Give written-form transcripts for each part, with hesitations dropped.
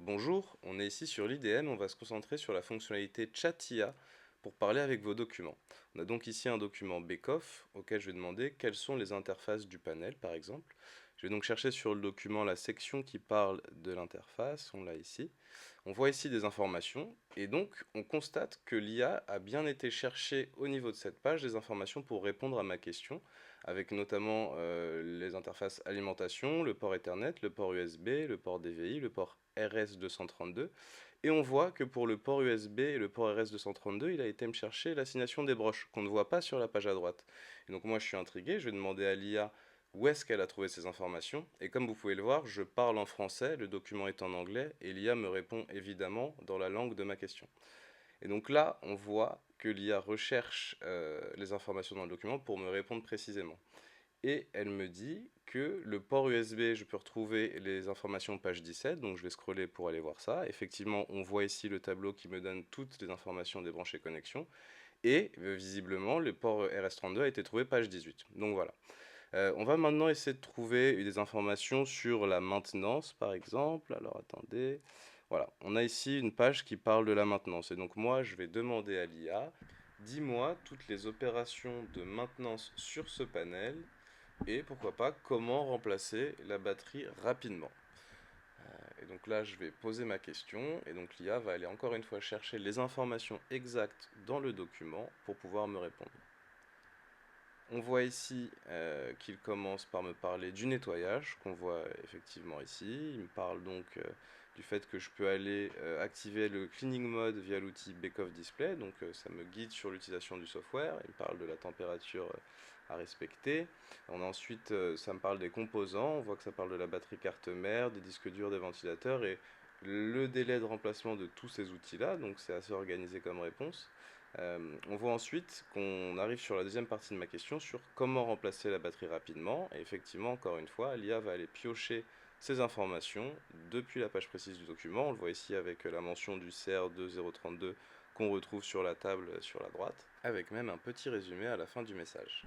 Bonjour, on est ici sur l'IDN, on va se concentrer sur la fonctionnalité Chat IA pour parler avec vos documents. On a donc ici un document bake-off auquel je vais demander quelles sont les interfaces du panel par exemple. Je vais donc chercher sur le document la section qui parle de l'interface, on l'a ici. On voit ici des informations et donc on constate que l'IA a bien été chercher au niveau de cette page des informations pour répondre à ma question, avec notamment les interfaces alimentation, le port Ethernet, le port USB, le port DVI, le port RS232. Et on voit que pour le port USB et le port RS232, il a été me chercher l'assignation des broches, qu'on ne voit pas sur la page à droite. Et donc moi je suis intrigué, je vais demander à l'IA où est-ce qu'elle a trouvé ces informations. Et comme vous pouvez le voir, je parle en français, le document est en anglais, et l'IA me répond évidemment dans la langue de ma question. Et donc là, on voit que l'IA recherche les informations dans le document pour me répondre précisément. Et elle me dit que le port USB, je peux retrouver les informations page 17, donc je vais scroller pour aller voir ça. Effectivement, on voit ici le tableau qui me donne toutes les informations des branches et connexions. Et visiblement, le port RS32 a été trouvé page 18. Donc voilà. On va maintenant essayer de trouver des informations sur la maintenance, par exemple. Alors attendez. Voilà, on a ici une page qui parle de la maintenance. Et donc moi, je vais demander à l'IA, dis-moi toutes les opérations de maintenance sur ce panel et pourquoi pas comment remplacer la batterie rapidement. Et donc là, je vais poser ma question et donc l'IA va aller encore une fois chercher les informations exactes dans le document pour pouvoir me répondre. On voit ici qu'il commence par me parler du nettoyage, qu'on voit effectivement ici. Il me parle donc du fait que je peux aller activer le cleaning mode via l'outil Bake-Off Display, donc ça me guide sur l'utilisation du software. Il me parle de la température à respecter. On a ensuite, ça me parle des composants, on voit que ça parle de la batterie carte mère, des disques durs, des ventilateurs et le délai de remplacement de tous ces outils-là, donc c'est assez organisé comme réponse. On voit ensuite qu'on arrive sur la deuxième partie de ma question sur comment remplacer la batterie rapidement. Et effectivement, encore une fois, l'IA va aller piocher ces informations depuis la page précise du document. On le voit ici avec la mention du CR2032 qu'on retrouve sur la table sur la droite, avec même un petit résumé à la fin du message.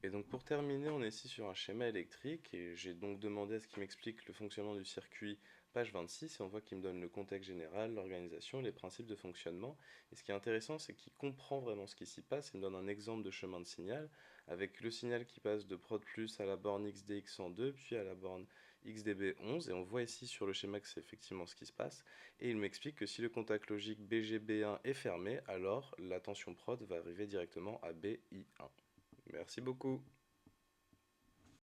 Et donc pour terminer, on est ici sur un schéma électrique et j'ai donc demandé à ce qu'il m'explique le fonctionnement du circuit page 26 et on voit qu'il me donne le contexte général, l'organisation, les principes de fonctionnement. Et ce qui est intéressant, c'est qu'il comprend vraiment ce qui s'y passe. Il me donne un exemple de chemin de signal avec le signal qui passe de prod plus à la borne XDX102 puis à la borne XDB11 et on voit ici sur le schéma que c'est effectivement ce qui se passe. Et il m'explique que si le contact logique BGB1 est fermé, alors la tension prod va arriver directement à BI1. Merci beaucoup.